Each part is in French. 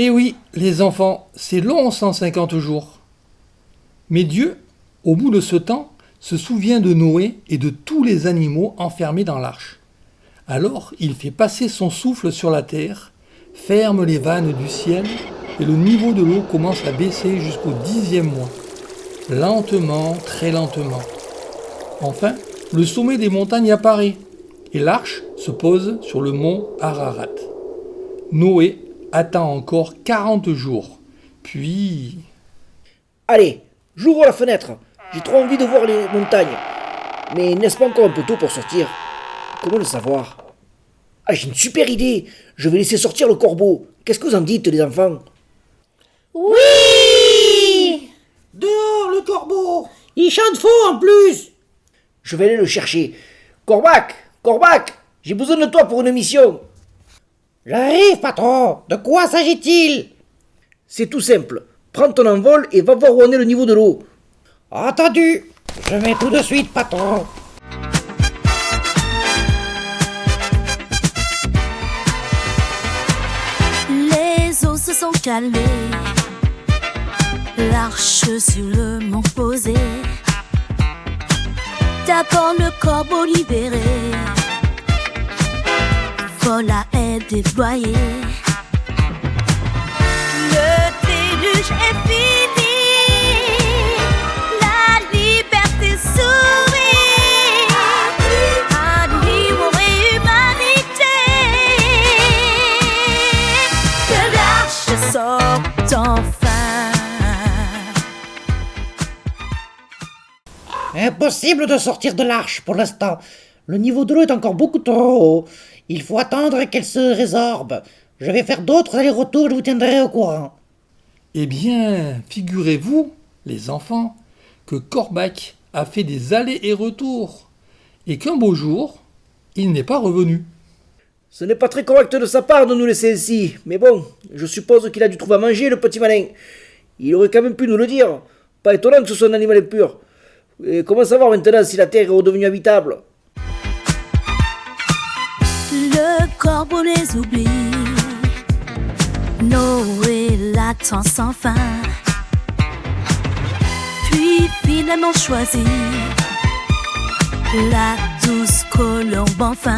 Eh oui, les enfants, c'est long 150 jours. Mais Dieu, au bout de ce temps, se souvient de Noé et de tous les animaux enfermés dans l'arche. Alors il fait passer son souffle sur la terre, ferme les vannes du ciel et le niveau de l'eau commence à baisser jusqu'au 10e mois. Lentement, très lentement. Enfin, le sommet des montagnes apparaît et l'arche se pose sur le mont Ararat. Noé attend encore 40 jours, puis... Allez, j'ouvre la fenêtre. J'ai trop envie de voir les montagnes. Mais n'est-ce pas encore un peu tôt pour sortir? Comment le savoir? Ah, j'ai une super idée. Je vais laisser sortir le corbeau. Qu'est-ce que vous en dites, les enfants? Oui! Dehors, le corbeau! Il chante faux en plus! Je vais aller le chercher. Corbac! Corbac! J'ai besoin de toi pour une mission. J'arrive, patron! De quoi s'agit-il? C'est tout simple. Prends ton envol et va voir où en est le niveau de l'eau. Entendu! Je vais tout de suite, patron! Les eaux se sont calmées, l'arche sur le mont posé. D'abord le corbeau libéré, voilà est déployé. Le déluge est fini, la liberté sourit, animaux et humanité. Que l'arche sorte enfin. Impossible de sortir de l'arche pour l'instant. Le niveau de l'eau est encore beaucoup trop haut. Il faut attendre qu'elle se résorbe. Je vais faire d'autres allers-retours et je vous tiendrai au courant. Eh bien, figurez-vous, les enfants, que Corbac a fait des allers et retours, et qu'un beau jour, il n'est pas revenu. Ce n'est pas très correct de sa part de nous laisser ici. Mais bon, je suppose qu'il a dû trouver à manger, le petit malin. Il aurait quand même pu nous le dire. Pas étonnant que ce soit un animal impur. Et comment savoir maintenant si la terre est redevenue habitable? Le corbeau les oublie, Noé l'attend sans fin, puis finalement choisit la douce colombe enfin.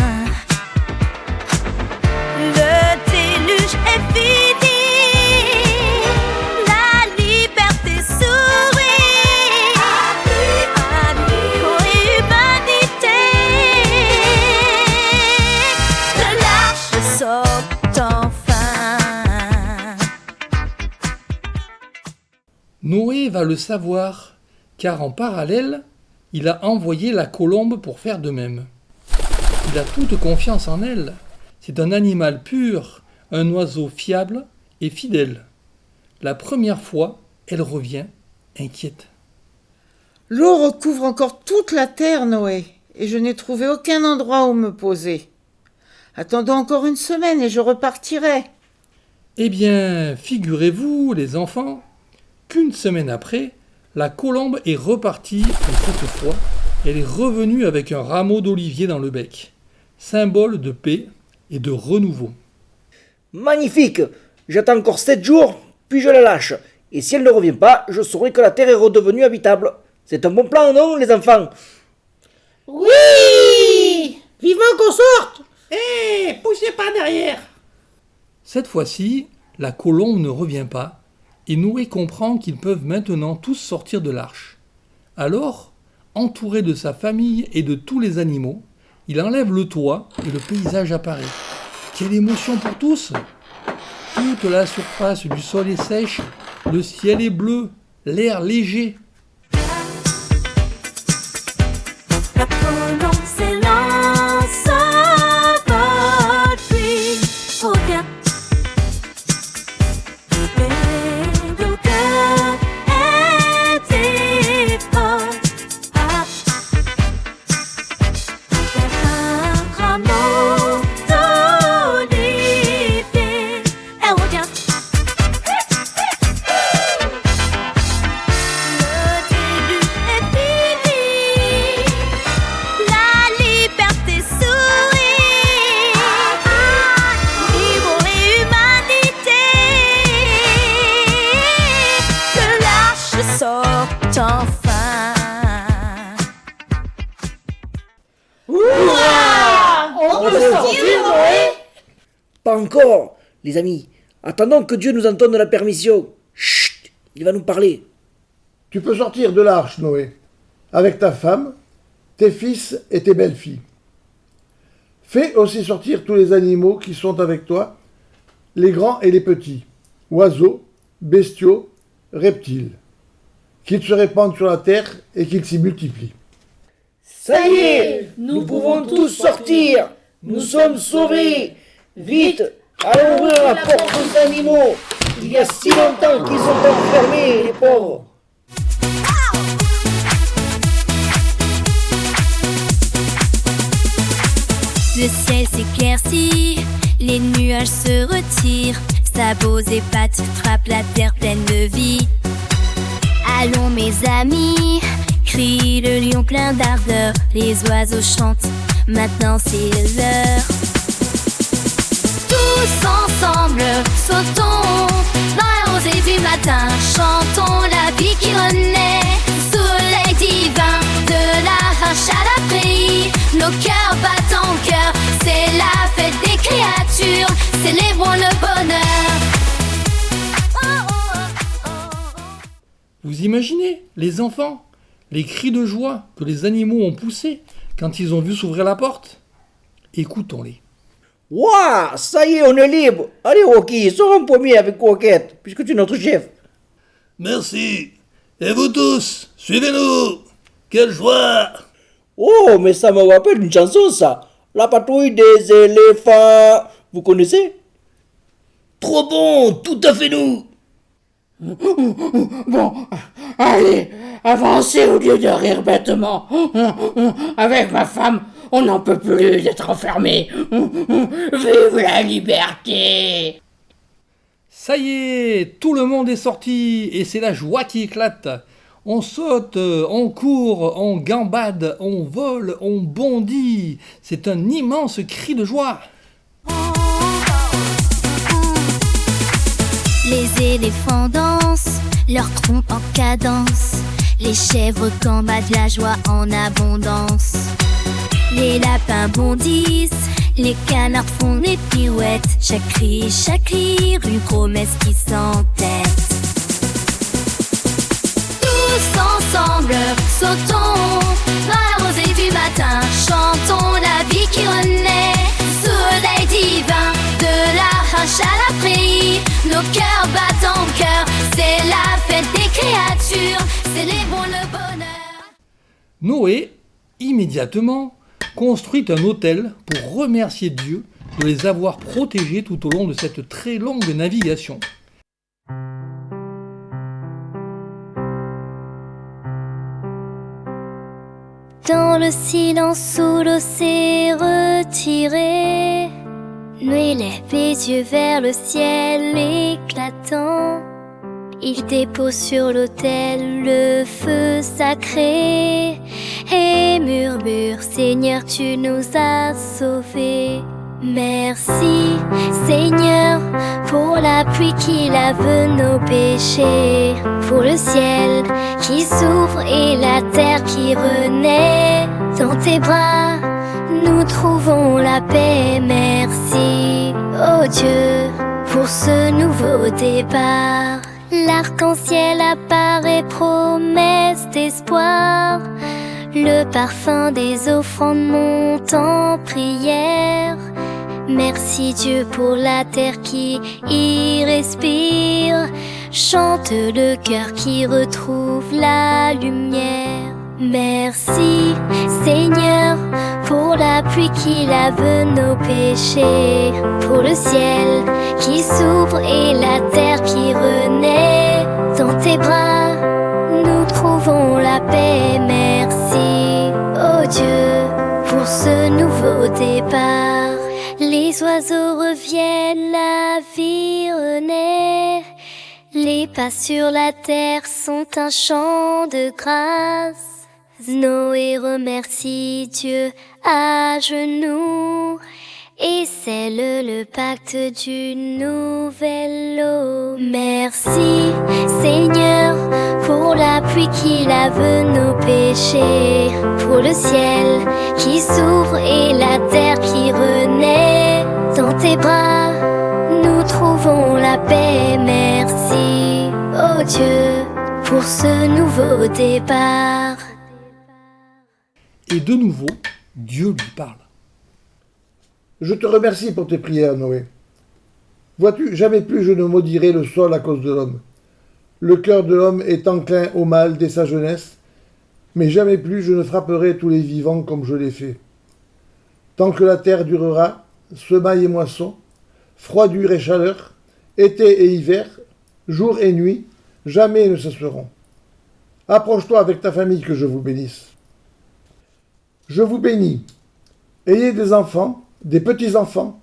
Le déluge est fini, la liberté sourit, animaux et humanité. Que l'arche sorte enfin. Noé va le savoir, car en parallèle, il a envoyé la colombe pour faire de même. Il a toute confiance en elle. C'est un animal pur, un oiseau fiable et fidèle. La première fois, elle revient, inquiète. L'eau recouvre encore toute la terre, Noé, et je n'ai trouvé aucun endroit où me poser. Attendons encore une semaine et je repartirai. Eh bien, figurez-vous, les enfants, qu'une semaine après, la colombe est repartie, et cette fois, elle est revenue avec un rameau d'olivier dans le bec, symbole de paix et de renouveau. Magnifique! J'attends encore 7 jours, puis je la lâche. Et si elle ne revient pas, je saurai que la terre est redevenue habitable. C'est un bon plan, non, les enfants? Oui! Vivement qu'on sorte! Poussez pas derrière! Cette fois-ci, la colombe ne revient pas, et Noé comprend qu'ils peuvent maintenant tous sortir de l'arche. Alors, entouré de sa famille et de tous les animaux, il enlève le toit et le paysage apparaît. Quelle émotion pour tous! Toute la surface du sol est sèche, le ciel est bleu, l'air léger. La colombe s'élance, s'envole, puis revient. Et le cœur est fort. Un rameau d'olivier, elle revient. sortir, Noé? Pas encore, les amis. Attendons que Dieu nous en donne la permission. Chut, il va nous parler. Tu peux sortir de l'arche, Noé, avec ta femme, tes fils et tes belles-filles. Fais aussi sortir tous les animaux qui sont avec toi, les grands et les petits, oiseaux, bestiaux, reptiles, qu'ils se répandent sur la terre et qu'ils s'y multiplient. Ça y est, nous pouvons tous sortir. Nous sommes sauvés. Vite, allons ouvrir la porte aux animaux. Il y a si longtemps qu'ils sont enfermés, les pauvres. Le ciel s'éclaircit, les nuages se retirent, sabots et pattes frappent la terre pleine de vie. Allons mes amis, crie le lion plein d'ardeur, les oiseaux chantent, maintenant c'est l'heure. Tous ensemble, sautons dans la rosée du matin, chantons la vie qui renaît, soleil divin, de la hache à la prairie, nos cœurs battent en cœur, c'est la fête des créatures, célébrons le bonheur. Vous imaginez, les enfants, les cris de joie que les animaux ont poussés quand ils ont vu s'ouvrir la porte? Écoutons-les. Waouh, ça y est, on est libre. Allez, Rocky, sors en premier avec Coquette, puisque tu es notre chef. Merci. Et vous tous, suivez-nous. Quelle joie. Oh, mais ça me rappelle une chanson, ça. La patrouille des éléphants. Vous connaissez? Trop bon, tout à fait nous. Bon, allez, avancez au lieu de rire bêtement. Avec ma femme, on n'en peut plus d'être enfermé. Vive la liberté! Ça y est, tout le monde est sorti et c'est la joie qui éclate. On saute, on court, on gambade, on vole, on bondit. C'est un immense cri de joie. Les éléphants dansent, leur trompe en cadence. Les chèvres gambadent la joie en abondance. Les lapins bondissent, les canards font des pirouettes. Chaque cri, une promesse qui s'entête. Tous ensemble, sautons dans la rosée du matin, chantons la vie qui renaît, soleil divin, de la hache à la prairie, nos cœurs battent en cœur, c'est la fête des créatures, célébrons le bonheur. Noé, immédiatement, construit un autel pour remercier Dieu de les avoir protégés tout au long de cette très longue navigation. Dans le silence où l'eau s'est retirée, Noé lève les yeux vers le ciel éclatant. Il dépose sur l'autel le feu sacré et murmure, Seigneur, tu nous as sauvés. Merci, Seigneur, pour la pluie qui lave nos péchés, pour le ciel qui s'ouvre et la terre qui renaît. Dans tes bras, nous trouvons la paix. Merci, oh Dieu, pour ce nouveau départ. L'arc-en-ciel apparaît, promesse d'espoir. Le parfum des offrandes monte en prière. Merci Dieu pour la terre qui y respire. Chante le cœur qui retrouve la lumière. Merci Seigneur pour la pluie qui lave nos péchés, pour le ciel qui s'ouvre et la terre qui renaît. Dans tes bras, nous trouvons la paix. Merci, oh Dieu, pour ce nouveau départ. Les oiseaux reviennent, la vie renaît. Les pas sur la terre sont un chant de grâce. Noé remercie Dieu à genoux et scelle le pacte d'une nouvelle eau. Merci Seigneur pour la pluie qui lave nos péchés, pour le ciel qui s'ouvre et la terre qui renaît. tes bras, nous trouvons la paix. Merci, oh Dieu, pour ce nouveau départ. Et de nouveau, Dieu lui parle. Je te remercie pour tes prières, Noé. Vois-tu, jamais plus je ne maudirai le sol à cause de l'homme. Le cœur de l'homme est enclin au mal dès sa jeunesse, mais jamais plus je ne frapperai tous les vivants comme je l'ai fait. Tant que la terre durera, semailles et moissons, froidure et chaleur, été et hiver, jour et nuit, jamais ne cesseront. Approche-toi avec ta famille que je vous bénisse. Je vous bénis. Ayez des enfants, des petits-enfants,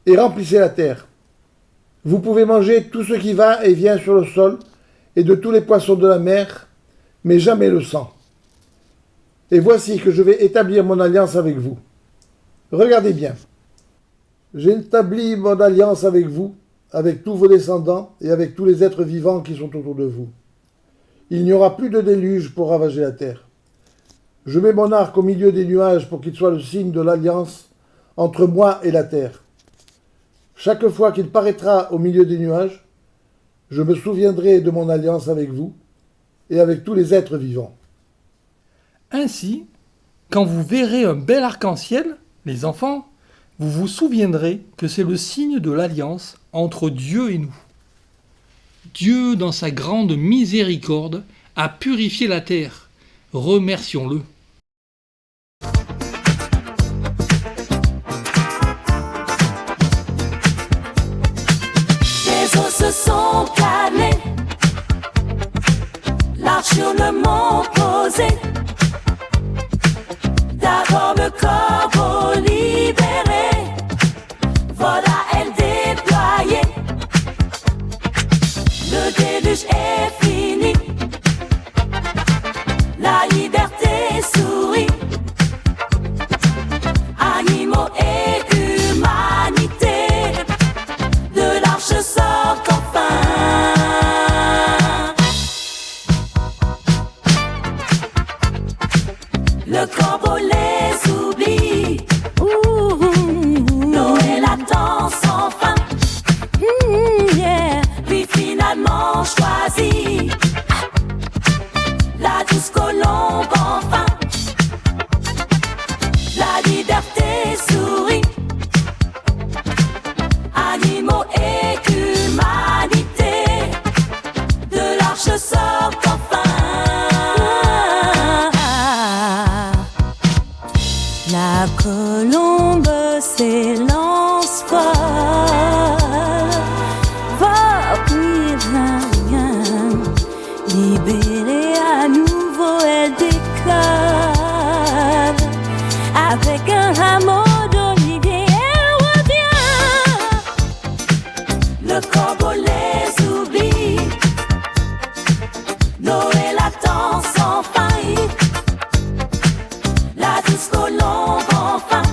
et remplissez la terre. Vous pouvez manger tout ce qui va et vient sur le sol, et de tous les poissons de la mer, mais jamais le sang. Et voici que je vais établir mon alliance avec vous. Regardez bien. J'établis mon alliance avec vous, avec tous vos descendants et avec tous les êtres vivants qui sont autour de vous. Il n'y aura plus de déluge pour ravager la terre. Je mets mon arc au milieu des nuages pour qu'il soit le signe de l'alliance entre moi et la terre. Chaque fois qu'il paraîtra au milieu des nuages, je me souviendrai de mon alliance avec vous et avec tous les êtres vivants. Ainsi, quand vous verrez un bel arc-en-ciel, les enfants, vous vous souviendrez que c'est le signe de l'alliance entre Dieu et nous. Dieu, dans sa grande miséricorde, a purifié la terre. Remercions-le. Les eaux se sont calmées, l'arche sur le mont posé. D'abord le corbeau libéré, voilà elle déployée. Le déluge est fini, la liberté sourit. Animaux et humanité, de l'arche sortent enfin. Le corbeau les oublie. Noël attend sans fin. Puis finalement choisi la douce colombe enfin. La liberté sourit. Animaux et humanité, de l'arche sortent enfin. La colombe s'élance fort, va plus rien, libérée à nouveau elle décolle, avec un rameau d'olivier elle revient. Le corbeau les oublie, Noël attend sans fin. La douce colombe enfin,